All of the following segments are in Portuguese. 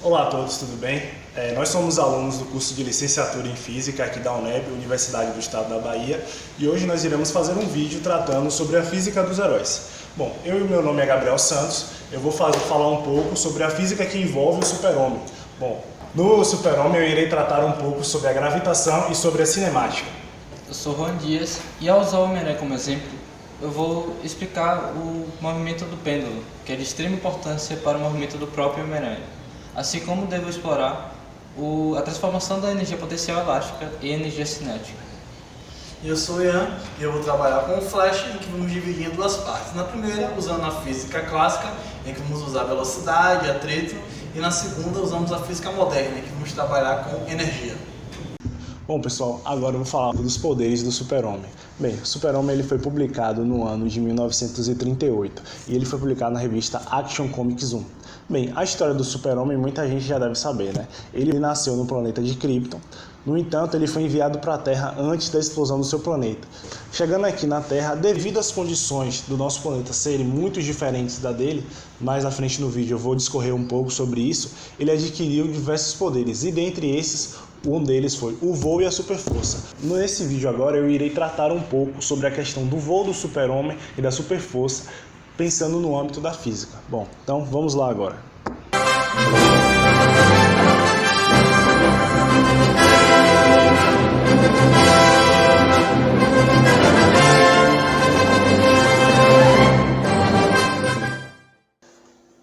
Olá a todos, tudo bem? Nós somos alunos do curso de Licenciatura em Física aqui da UNEB, Universidade do Estado da Bahia, e hoje nós iremos fazer um vídeo tratando sobre a física dos heróis. Bom, meu nome é Gabriel Santos, eu vou falar um pouco sobre a física que envolve o super-homem. Bom, no super-homem eu irei tratar um pouco sobre a gravitação e sobre a cinemática. Eu sou Juan Dias e ao usar o Homem-Aranha como exemplo, eu vou explicar o movimento do pêndulo, que é de extrema importância para o movimento do próprio Homem-Aranha. Assim como devo explorar a transformação da energia potencial elástica e energia cinética. Eu sou o Ian e eu vou trabalhar com o Flash, em que vamos dividir em duas partes. Na primeira, usando a física clássica, em que vamos usar velocidade, atrito, e na segunda, usamos a física moderna, em que vamos trabalhar com energia. Bom pessoal, agora eu vou falar dos poderes do super-homem. Bem, o super-homem ele foi publicado no ano de 1938 e ele foi publicado na revista Action Comics 1. Bem, a história do super-homem muita gente já deve saber, né? Ele nasceu no planeta de Krypton, no entanto ele foi enviado para a Terra antes da explosão do seu planeta. Chegando aqui na Terra, devido às condições do nosso planeta serem muito diferentes da dele, mais à frente no vídeo eu vou discorrer um pouco sobre isso, ele adquiriu diversos poderes e dentre esses, um deles foi o voo e a super-força. Nesse vídeo agora eu irei tratar um pouco sobre a questão do voo do super-homem e da super-força, pensando no âmbito da física. Bom, então vamos lá agora.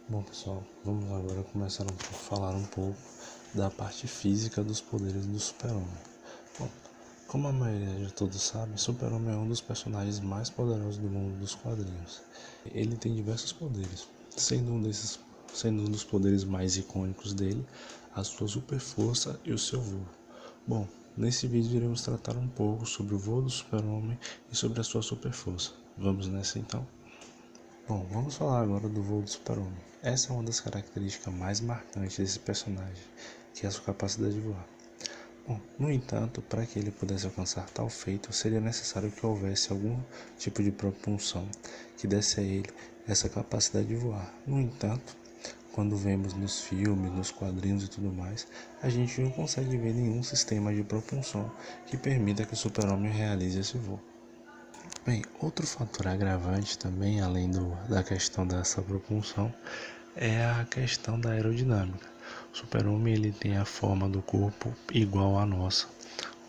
Bom pessoal, vamos agora começar a falar um pouco da parte física dos poderes do super-homem. Bom, como a maioria de todos sabe, super-homem é um dos personagens mais poderosos do mundo dos quadrinhos. Ele tem diversos poderes, sendo um dos poderes mais icônicos dele, a sua super-força e o seu voo. Bom, nesse vídeo iremos tratar um pouco sobre o voo do super-homem e sobre a sua super-força. Vamos nessa então? Bom, vamos falar agora do voo do super-homem. Essa é uma das características mais marcantes desse personagem, que é a sua capacidade de voar. Bom, no entanto, para que ele pudesse alcançar tal feito, seria necessário que houvesse algum tipo de propulsão que desse a ele essa capacidade de voar. No entanto, quando vemos nos filmes, nos quadrinhos e tudo mais, a gente não consegue ver nenhum sistema de propulsão que permita que o super-homem realize esse voo. Bem, outro fator agravante também, além da questão dessa propulsão, é a questão da aerodinâmica. O super-homem ele tem a forma do corpo igual à nossa,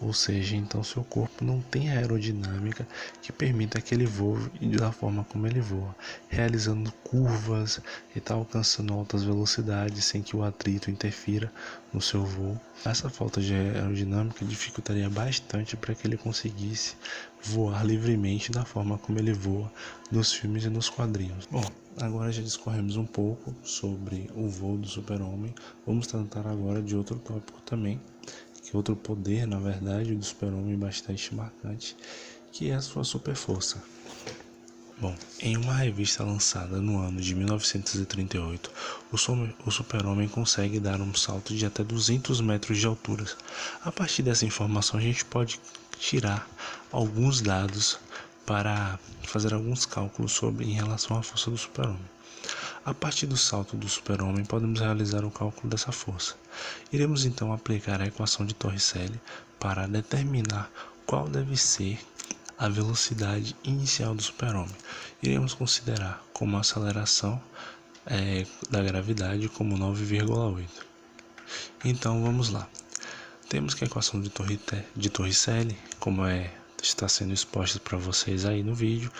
ou seja, então seu corpo não tem a aerodinâmica que permita que ele voe da forma como ele voa, realizando curvas e tal, alcançando altas velocidades sem que o atrito interfira no seu voo. Essa falta de aerodinâmica dificultaria bastante para que ele conseguisse voar livremente da forma como ele voa nos filmes e nos quadrinhos. Bom, agora já discorremos um pouco sobre o voo do super-homem, vamos tratar agora de outro tópico também, que é outro poder, na verdade, do super-homem bastante marcante, que é a sua super-força. Bom, em uma revista lançada no ano de 1938, o super-homem consegue dar um salto de até 200 metros de altura. A partir dessa informação, a gente pode tirar alguns dados para fazer alguns cálculos em relação à força do super-homem. A partir do salto do super-homem, podemos realizar o cálculo dessa força. Iremos então aplicar a equação de Torricelli para determinar qual deve ser a velocidade inicial do super-homem. Iremos considerar como a aceleração da gravidade como 9,8. Então vamos lá. Temos que a equação de Torricelli, como está sendo exposta para vocês aí no vídeo,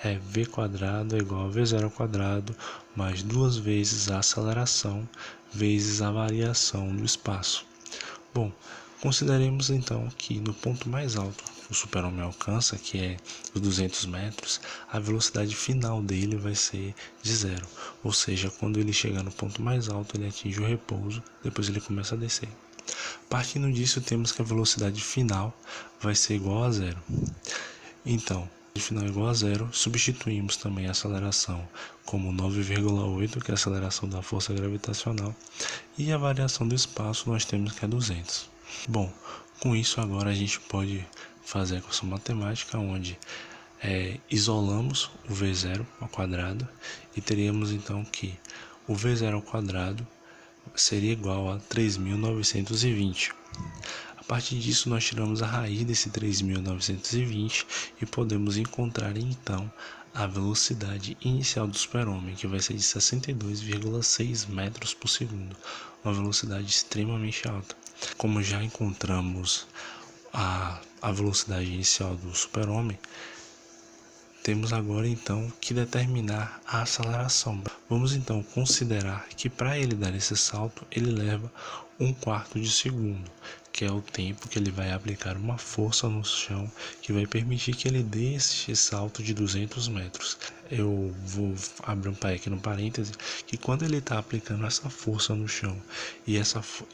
é v quadrado é igual a v0 ao quadrado mais 2 vezes a aceleração vezes a variação do espaço. Bom, consideremos então que no ponto mais alto que o super-homem alcança, que é os 200 metros, a velocidade final dele vai ser de zero, ou seja, quando ele chegar no ponto mais alto ele atinge o repouso, depois ele começa a descer. Partindo disso, temos que a velocidade final vai ser igual a zero. Então, de final igual a zero, substituímos também a aceleração como 9,8, que é a aceleração da força gravitacional, e a variação do espaço nós temos que é 200. Bom, com isso agora a gente pode fazer a equação matemática, onde isolamos o v0 ao quadrado e teríamos então que o v0 ao quadrado seria igual a 3.920. A partir disso, nós tiramos a raiz desse 3.920 e podemos encontrar então a velocidade inicial do super-homem, que vai ser de 62,6 metros por segundo, uma velocidade extremamente alta. Como já encontramos a velocidade inicial do super-homem, temos agora então que determinar a aceleração. Vamos então considerar que para ele dar esse salto, ele leva 1/4 de segundo, que é o tempo que ele vai aplicar uma força no chão que vai permitir que ele dê esse salto de 200 metros. Eu vou abrir aqui no parêntese que quando ele está aplicando essa força no chão e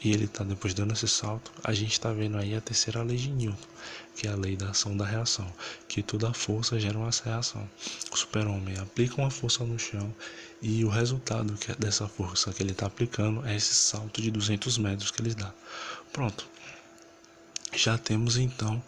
ele está depois dando esse salto, a gente está vendo aí a terceira lei de Newton, que é a lei da ação da reação, que toda força gera uma reação. O super-homem aplica uma força no chão e o resultado dessa força que ele está aplicando é esse salto de 200 metros que ele dá. Pronto, já temos então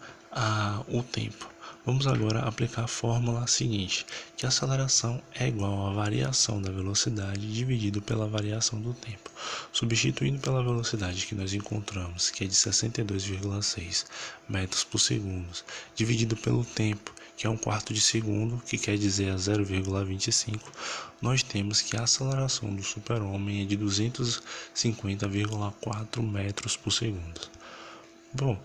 o tempo. Vamos agora aplicar a fórmula seguinte, que a aceleração é igual à variação da velocidade dividido pela variação do tempo. Substituindo pela velocidade que nós encontramos, que é de 62,6 metros por segundo, dividido pelo tempo, que é 1/4 de segundo, que quer dizer a 0,25, nós temos que a aceleração do super-homem é de 250,4 metros por segundo. Bom,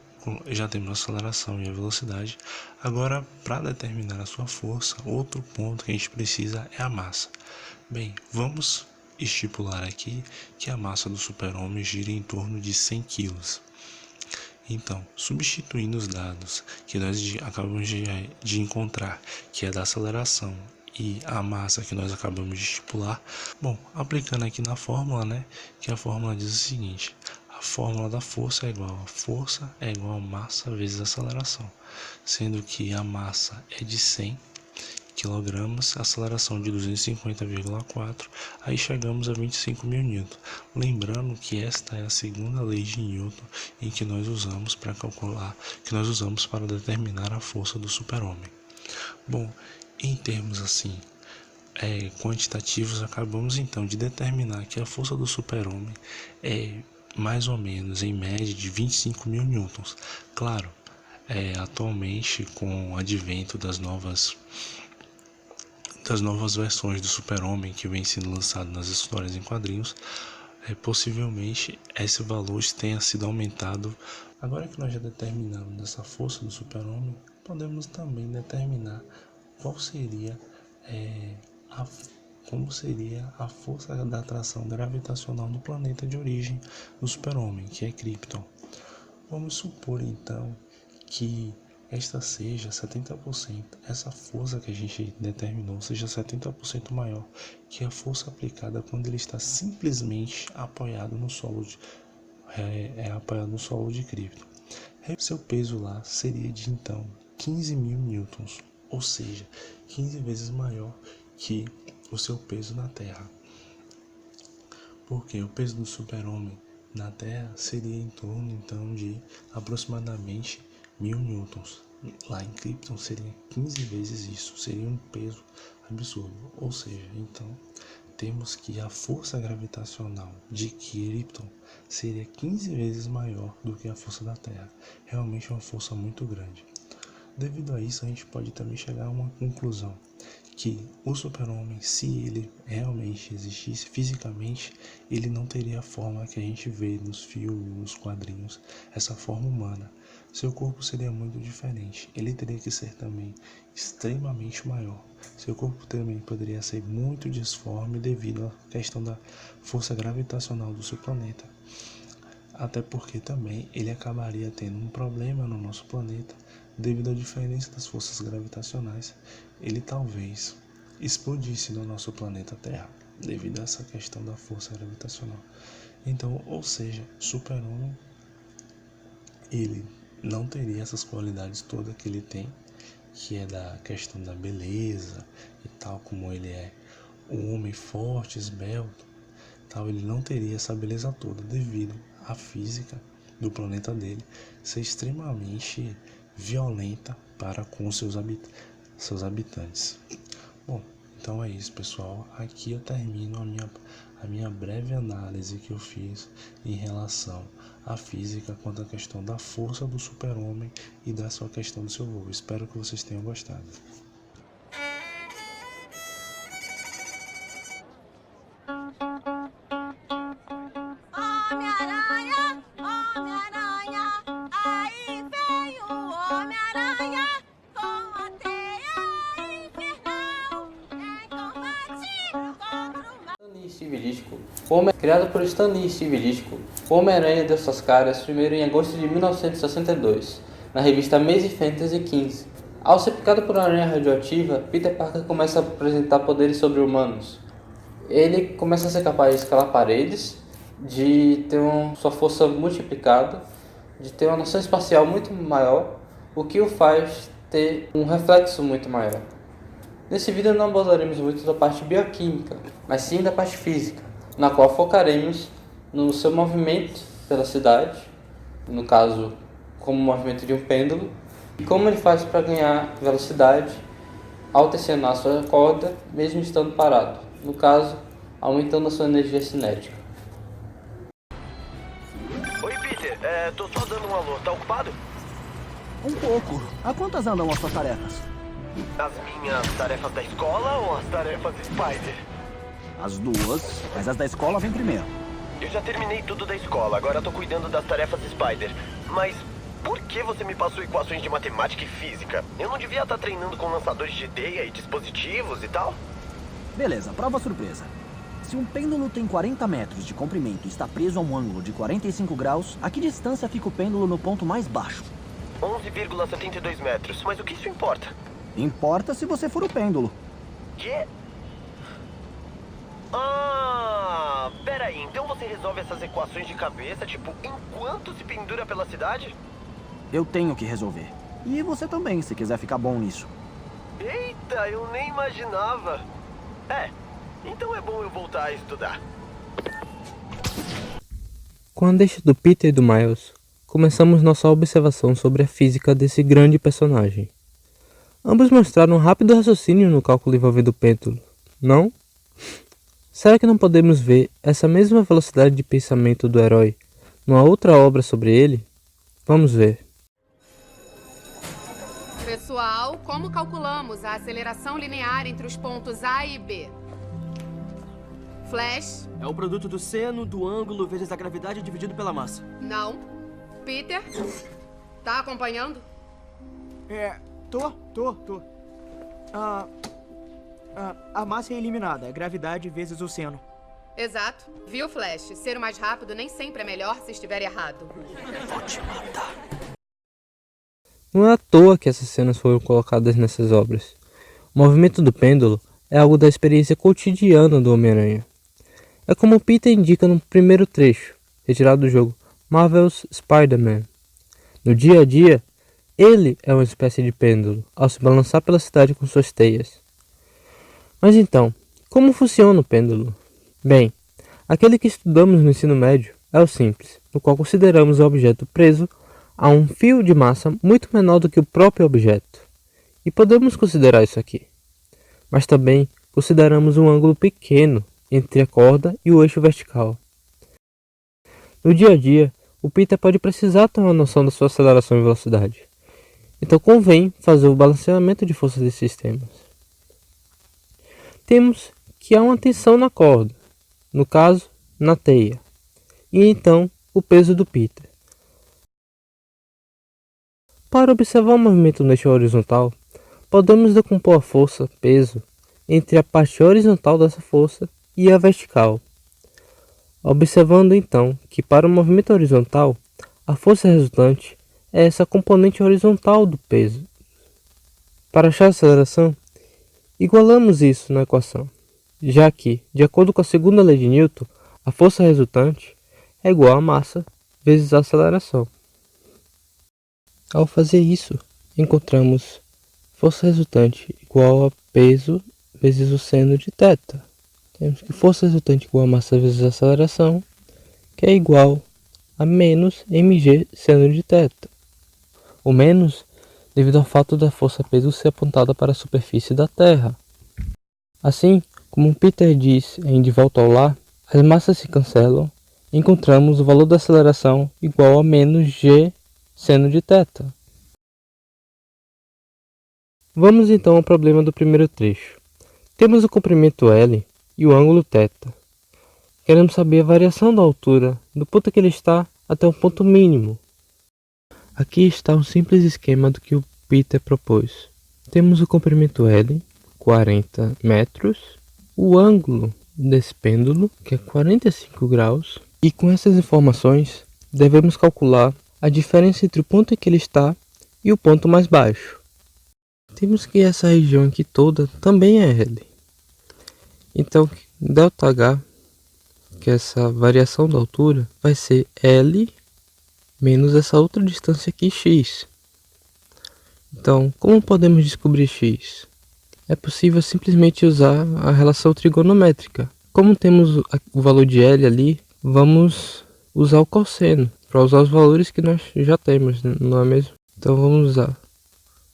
já temos a aceleração e a velocidade. Agora, para determinar a sua força, outro ponto que a gente precisa é a massa. Bem, vamos estipular aqui que a massa do super-homem gira em torno de 100 kg. Então, substituindo os dados que nós acabamos de encontrar, que é da aceleração e a massa que nós acabamos de estipular, bom, aplicando aqui na fórmula, que a fórmula diz o seguinte: a fórmula da força é igual a massa vezes a aceleração, sendo que a massa é de 100 kg, a aceleração de 250,4, aí chegamos a 25.000 N. Lembrando que esta é a segunda lei de Newton em que nós usamos para calcular, que nós usamos para determinar a força do super-homem. Bom, em termos assim quantitativos, acabamos então de determinar que a força do super-homem é mais ou menos em média de 25.000 N. Claro, atualmente com o advento das novas versões do super-homem que vem sendo lançado nas histórias em quadrinhos, possivelmente esse valor tenha sido aumentado. Agora que nós já determinamos essa força do super-homem, podemos também determinar como seria a força da atração gravitacional no planeta de origem do super-homem, que é Krypton. Vamos supor então que esta seja 70%, essa força que a gente determinou seja 70% maior que a força aplicada quando ele está simplesmente apoiado no solo de Krypton. Seu peso lá seria de então 15.000 newtons, ou seja, 15 vezes maior que o seu peso na Terra. Porque o peso do super-homem na Terra seria em torno então de aproximadamente 1.000 newtons. Lá em Krypton seria 15 vezes isso, seria um peso absurdo. Ou seja, então temos que a força gravitacional de Krypton seria 15 vezes maior do que a força da Terra. Realmente é uma força muito grande. Devido a isso, a gente pode também chegar a uma conclusão, que o super-homem, se ele realmente existisse fisicamente, ele não teria a forma que a gente vê nos filmes, nos quadrinhos, essa forma humana. Seu corpo seria muito diferente, ele teria que ser também extremamente maior. Seu corpo também poderia ser muito disforme devido à questão da força gravitacional do seu planeta. Até porque também ele acabaria tendo um problema no nosso planeta devido à diferença das forças gravitacionais. Ele talvez explodisse no nosso planeta Terra devido a essa questão da força gravitacional. Então, ou seja, super-homem, ele não teria essas qualidades todas que ele tem, que é da questão da beleza e tal, como ele é um homem forte, esbelto, tal, ele não teria essa beleza toda devido à física do planeta dele ser extremamente violenta para com seus habitantes. Bom, Então é isso, pessoal. Aqui eu termino a minha breve análise que eu fiz em relação à física quanto à questão da força do super-homem e da sua questão do seu voo. Espero que vocês tenham gostado. Homem-Aranha, Homem-Aranha, aí vem o Homem-Aranha com a teia infernal em combate contra o mal. Stan Lee e Steve Ditko. Criado por Stan Lee e Steve Ditko, o Homem-Aranha deu suas caras primeiro em agosto de 1962, na revista Amazing Fantasy XV. Ao ser picado por uma aranha radioativa, Peter Parker começa a apresentar poderes sobre-humanos. Ele começa a ser capaz de escalar paredes, de ter sua força multiplicada, de ter uma noção espacial muito maior, o que o faz ter um reflexo muito maior. Nesse vídeo não abordaremos muito da parte bioquímica, mas sim da parte física, na qual focaremos no seu movimento pela cidade, no caso como o movimento de um pêndulo, e como ele faz para ganhar velocidade ao tensionar sua corda, mesmo estando parado, no caso, aumentando a sua energia cinética. Oi, Peter. Tô só dando um alô. Tá ocupado? Um pouco. A quantas andam as suas tarefas? As minhas tarefas da escola ou as tarefas Spider? As duas, mas as da escola vêm primeiro. Eu já terminei tudo da escola, agora tô cuidando das tarefas Spider. Mas por que você me passou equações de matemática e física? Eu não devia estar treinando com lançadores de teia e dispositivos e tal? Beleza, prova surpresa. Se um pêndulo tem 40 metros de comprimento e está preso a um ângulo de 45 graus, a que distância fica o pêndulo no ponto mais baixo? 11,72 metros. Mas o que isso importa? Importa se você for o pêndulo. Quê? Peraí, então você resolve essas equações de cabeça, tipo, enquanto se pendura pela cidade? Eu tenho que resolver. E você também, se quiser ficar bom nisso. Eita, eu nem imaginava. Então é bom eu voltar a estudar. Com a deixa do Peter e do Miles, começamos nossa observação sobre a física desse grande personagem. Ambos mostraram um rápido raciocínio no cálculo envolvendo o pêndulo, não? Será que não podemos ver essa mesma velocidade de pensamento do herói numa outra obra sobre ele? Vamos ver. Pessoal, como calculamos a aceleração linear entre os pontos A e B? Flash? É o produto do seno do ângulo vezes a gravidade dividido pela massa. Não. Peter? Tá acompanhando? Tô. A massa é eliminada, a gravidade vezes o seno. Exato. Viu, Flash? Ser o mais rápido nem sempre é melhor se estiver errado. Não é à toa que essas cenas foram colocadas nessas obras. O movimento do pêndulo é algo da experiência cotidiana do Homem-Aranha. É como Peter indica no primeiro trecho, retirado do jogo Marvel's Spider-Man. No dia a dia, ele é uma espécie de pêndulo, ao se balançar pela cidade com suas teias. Mas então, como funciona o pêndulo? Bem, aquele que estudamos no ensino médio é o simples, no qual consideramos o objeto preso a um fio de massa muito menor do que o próprio objeto. E podemos considerar isso aqui. Mas também consideramos um ângulo pequeno entre a corda e o eixo vertical. No dia a dia, o Peter pode precisar ter uma noção da sua aceleração e velocidade. Então convém fazer o balanceamento de forças desses sistemas. Temos que há uma tensão na corda, no caso, na teia, e então o peso do Peter. Para observar o movimento no eixo horizontal, podemos decompor a força, peso, entre a parte horizontal dessa força e a vertical. Observando então que para o movimento horizontal, a força resultante é essa componente horizontal do peso. Para achar a aceleração, igualamos isso na equação, já que, de acordo com a segunda lei de Newton, a força resultante é igual a massa vezes a aceleração. Ao fazer isso, encontramos força resultante igual a peso vezes o seno de θ. Temos que força resultante igual a massa vezes a aceleração, que é igual a menos mg seno de θ. O menos devido ao fato da força peso ser apontada para a superfície da Terra. Assim, como Peter diz em De Volta ao Lar, as massas se cancelam e encontramos o valor da aceleração igual a menos g seno de θ. Vamos então ao problema do primeiro trecho. Temos o comprimento L e o ângulo θ. Queremos saber a variação da altura do ponto que ele está até o ponto mínimo. Aqui está um simples esquema do que o Peter propôs. Temos o comprimento L, 40 metros, o ângulo desse pêndulo, que é 45 graus, e com essas informações devemos calcular a diferença entre o ponto em que ele está e o ponto mais baixo. Temos que essa região aqui toda também é L. Então, ΔH, que é essa variação da altura, vai ser L menos essa outra distância aqui, x. Então, como podemos descobrir x? É possível simplesmente usar a relação trigonométrica. Como temos o valor de L ali, vamos usar o cosseno, para usar os valores que nós já temos, não é mesmo? Então vamos usar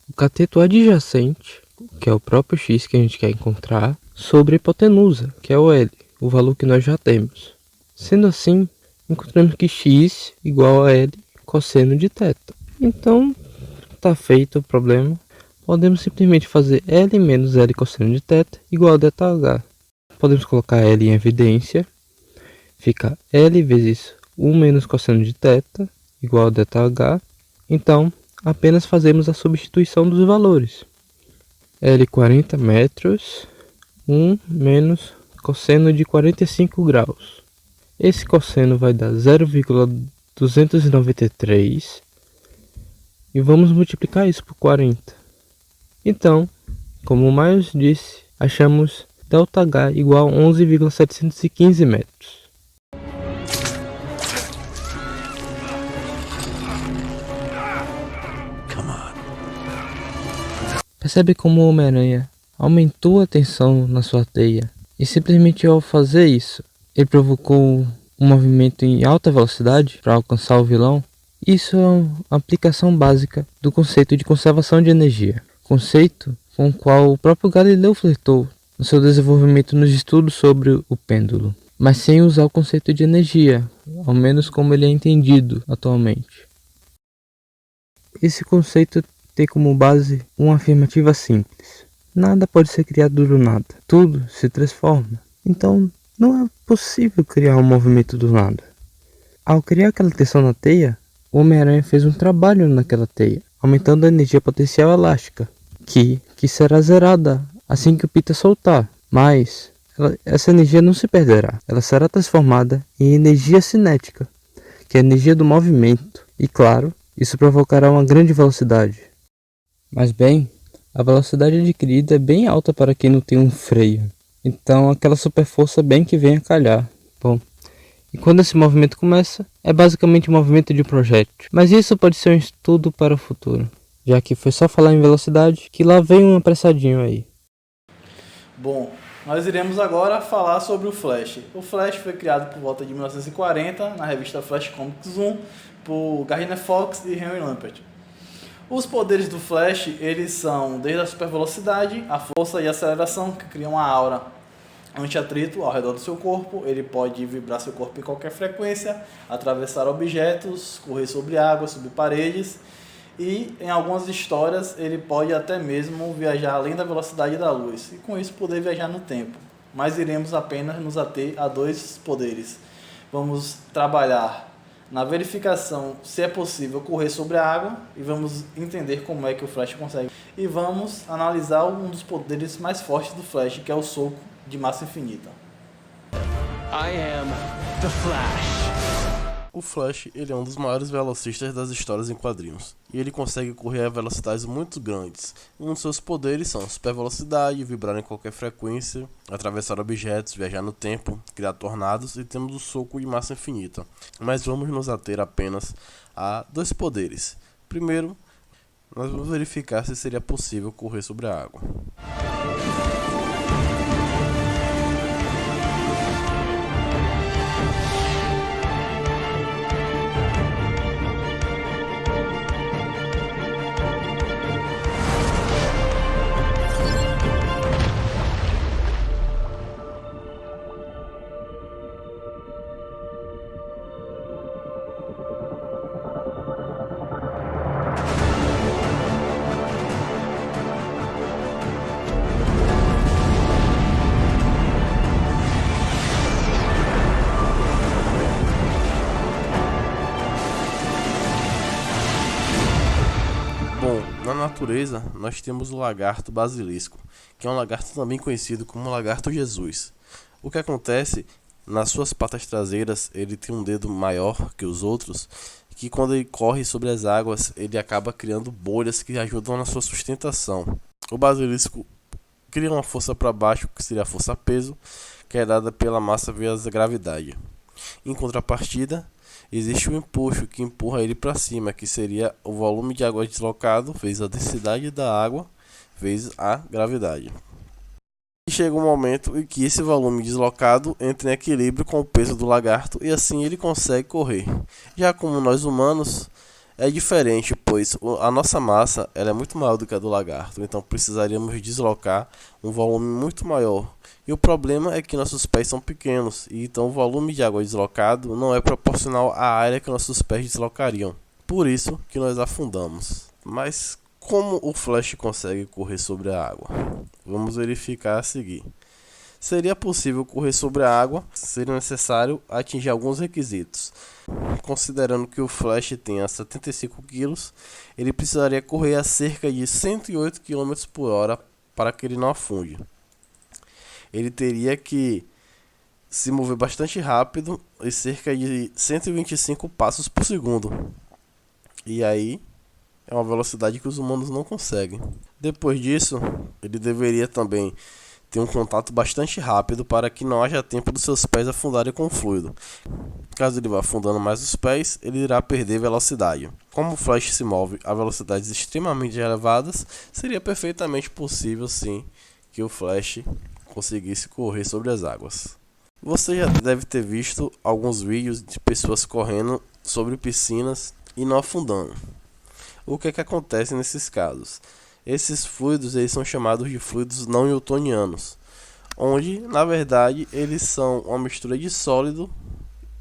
o cateto adjacente, que é o próprio x que a gente quer encontrar, sobre a hipotenusa, que é o L, o valor que nós já temos. Sendo assim, encontramos que x igual a L cosseno de θ. Então, está feito o problema. Podemos simplesmente fazer L menos L cosseno de θ igual a ΔH. Podemos colocar L em evidência. Fica L vezes 1 menos cosseno de θ igual a ΔH. Então, apenas fazemos a substituição dos valores. L 40 metros, 1 menos cosseno de 45 graus. Esse cosseno vai dar 0,293 e vamos multiplicar isso por 40. Então, como o Miles disse, achamos ΔH igual a 11,715 metros. Percebe como o Homem-Aranha aumentou a tensão na sua teia e simplesmente ao fazer isso, ele provocou um movimento em alta velocidade para alcançar o vilão? Isso é uma aplicação básica do conceito de conservação de energia, conceito com o qual o próprio Galileu flertou no seu desenvolvimento nos estudos sobre o pêndulo, mas sem usar o conceito de energia, ao menos como ele é entendido atualmente. Esse conceito tem como base uma afirmativa simples: nada pode ser criado do nada, tudo se transforma. Então não é possível criar um movimento do nada. Ao criar aquela tensão na teia, o Homem-Aranha fez um trabalho naquela teia, aumentando a energia potencial elástica, que será zerada assim que o Peter soltar. Mas essa energia não se perderá, ela será transformada em energia cinética, que é a energia do movimento. E claro, isso provocará uma grande velocidade. Mas bem, a velocidade adquirida é bem alta para quem não tem um freio. Então aquela super força bem que vem a calhar. Bom, e quando esse movimento começa, é basicamente um movimento de projétil. Mas isso pode ser um estudo para o futuro, já que foi só falar em velocidade que lá vem um apressadinho aí. Bom, nós iremos agora falar sobre o Flash. O Flash foi criado por volta de 1940 na revista Flash Comics 1 por Gardner Fox e Henry Lampert. Os poderes do Flash, eles são desde a supervelocidade, a força e a aceleração, que criam uma aura anti-atrito ao redor do seu corpo. Ele pode vibrar seu corpo em qualquer frequência, atravessar objetos, correr sobre água, subir paredes, e em algumas histórias ele pode até mesmo viajar além da velocidade da luz, e com isso poder viajar no tempo. Mas iremos apenas nos ater a dois poderes. Vamos trabalhar na verificação se é possível correr sobre a água, e vamos entender como é que o Flash consegue. E vamos analisar um dos poderes mais fortes do Flash, que é o soco de massa infinita. I am the Flash. O Flash, ele é um dos maiores velocistas das histórias em quadrinhos, e ele consegue correr a velocidades muito grandes. Um dos seus poderes são super velocidade, vibrar em qualquer frequência, atravessar objetos, viajar no tempo, criar tornados, e temos o soco de massa infinita. Mas vamos nos ater apenas a dois poderes. Primeiro, nós vamos verificar se seria possível correr sobre a água. natureza, nós temos o lagarto basilisco, que é um lagarto também conhecido como lagarto Jesus. O que acontece, nas suas patas traseiras, ele tem um dedo maior que os outros, que quando ele corre sobre as águas, ele acaba criando bolhas que ajudam na sua sustentação. O basilisco cria uma força para baixo, que seria a força peso, que é dada pela massa vezes a gravidade. Em contrapartida, existe um empuxo que empurra ele para cima, que seria o volume de água deslocado vezes a densidade da água vezes a gravidade. E chega um momento em que esse volume deslocado entra em equilíbrio com o peso do lagarto e assim ele consegue correr. Já como nós humanos, é diferente, pois a nossa massa ela é muito maior do que a do lagarto, então precisaríamos deslocar um volume muito maior. E o problema é que nossos pés são pequenos, e então o volume de água deslocado não é proporcional à área que nossos pés deslocariam. Por isso que nós afundamos. Mas como o Flash consegue correr sobre a água? Vamos verificar a seguir. Seria possível correr sobre a água, seria necessário atingir alguns requisitos. Considerando que o Flash tenha 75 kg, ele precisaria correr a cerca de 108 km por hora para que ele não afunde. Ele teria que se mover bastante rápido e cerca de 125 passos por segundo. E aí é uma velocidade que os humanos não conseguem. Depois disso, ele deveria também ter um contato bastante rápido para que não haja tempo dos seus pés afundarem com o fluido. Caso ele vá afundando mais os pés, ele irá perder velocidade. Como o Flash se move a velocidades extremamente elevadas, seria perfeitamente possível sim que o Flash conseguisse correr sobre as águas. Você já deve ter visto alguns vídeos de pessoas correndo sobre piscinas e não afundando. O que acontece nesses casos? Esses fluidos eles são chamados de fluidos não newtonianos, onde na verdade eles são uma mistura de sólido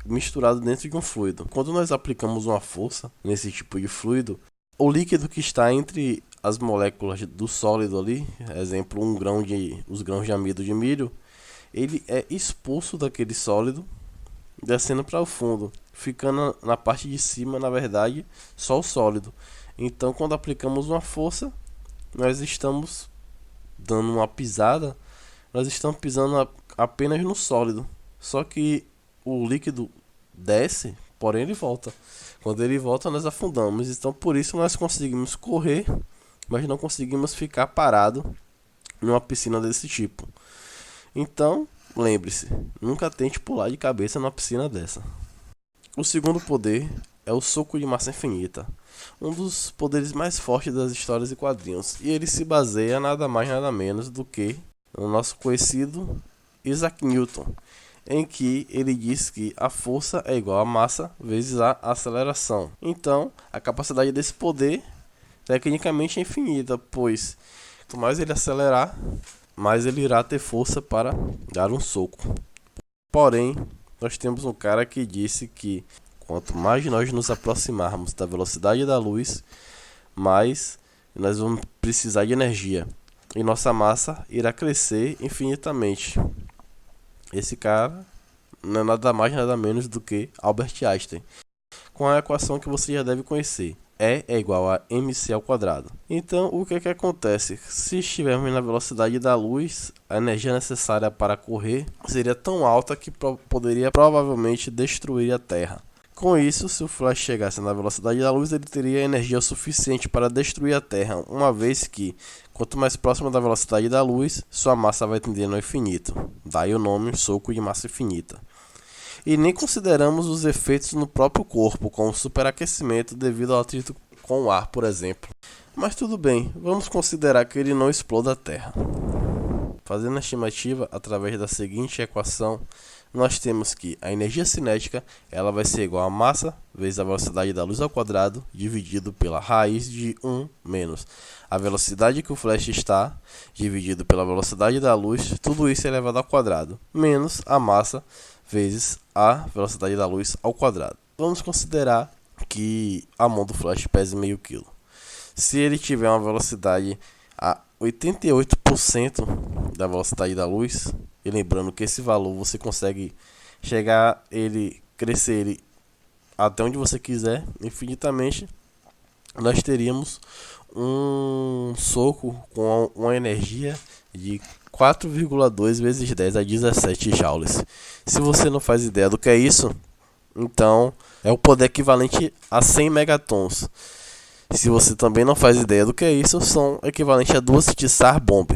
misturado dentro de um fluido. Quando nós aplicamos uma força nesse tipo de fluido, o líquido que está entre as moléculas do sólido ali, exemplo, os grãos de amido de milho, ele é expulso daquele sólido, descendo para o fundo, ficando na parte de cima, na verdade, só o sólido. Então, quando aplicamos uma força, nós estamos dando uma pisada, nós estamos pisando apenas no sólido. Só que o líquido desce, porém ele volta. Quando ele volta, nós afundamos. Então, por isso nós conseguimos correr, mas não conseguimos ficar parado numa piscina desse tipo. Então, lembre-se, nunca tente pular de cabeça numa piscina dessa. O segundo poder é o soco de massa infinita, um dos poderes mais fortes das histórias e quadrinhos, e ele se baseia nada mais nada menos do que no nosso conhecido Isaac Newton, em que ele diz que a força é igual a massa vezes a aceleração. Então, a capacidade desse poder tecnicamente é infinita, pois quanto mais ele acelerar, mais ele irá ter força para dar um soco. Porém, nós temos um cara que disse que quanto mais nós nos aproximarmos da velocidade da luz, mais nós vamos precisar de energia e nossa massa irá crescer infinitamente. Esse cara não é nada mais nada menos do que Albert Einstein, com a equação que você já deve conhecer. E é igual a mc ao quadrado. Então, o que acontece? Se estivermos na velocidade da luz, a energia necessária para correr seria tão alta que poderia provavelmente destruir a Terra. Com isso, se o Flash chegasse na velocidade da luz, ele teria energia suficiente para destruir a Terra, uma vez que, quanto mais próximo da velocidade da luz, sua massa vai tendendo ao infinito. Daí o nome soco de massa infinita. E nem consideramos os efeitos no próprio corpo, como o superaquecimento devido ao atrito com o ar, por exemplo. Mas tudo bem, vamos considerar que ele não exploda a Terra. Fazendo a estimativa através da seguinte equação, nós temos que a energia cinética ela vai ser igual a massa vezes a velocidade da luz ao quadrado, dividido pela raiz de 1 menos a velocidade que o Flash está, dividido pela velocidade da luz, tudo isso elevado ao quadrado, menos a massa vezes a velocidade da luz ao quadrado. Vamos considerar que a mão do Flash pese meio quilo. Se ele tiver uma velocidade a 88% da velocidade da luz, e lembrando que esse valor você consegue crescer ele até onde você quiser, infinitamente, nós teríamos um soco com uma energia de 4,2 vezes 10 a 17 joules. Se você não faz ideia do que é isso, então é o poder equivalente a 100 megatons. Se você também não faz ideia do que é isso, são equivalentes a 2 Tsar Bomb.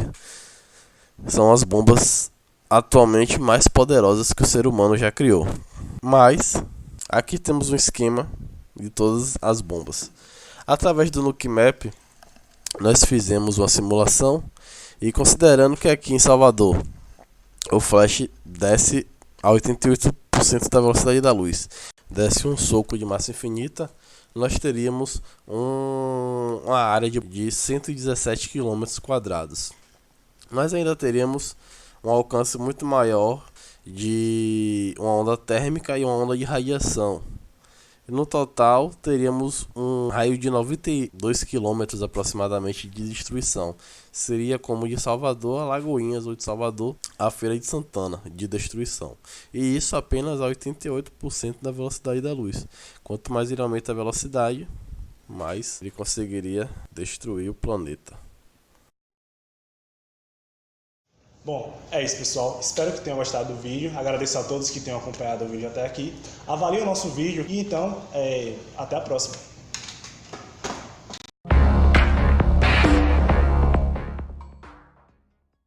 São as bombas atualmente mais poderosas que o ser humano já criou. Mas aqui temos um esquema de todas as bombas. Através do Nuke Map, nós fizemos uma simulação e considerando que aqui em Salvador o Flash desce a 88% da velocidade da luz, desse um soco de massa infinita, nós teríamos uma área de 117 km². Nós ainda teríamos um alcance muito maior de uma onda térmica e uma onda de radiação. E no total teríamos um raio de 92 km aproximadamente de destruição. Seria como de Salvador a Lagoinhas ou de Salvador a Feira de Santana de destruição. E isso apenas a 88% da velocidade da luz. Quanto mais ele aumenta a velocidade, mais ele conseguiria destruir o planeta. Bom, é isso, pessoal. Espero que tenham gostado do vídeo. Agradeço a todos que tenham acompanhado o vídeo até aqui. Avaliem o nosso vídeo e então, até a próxima.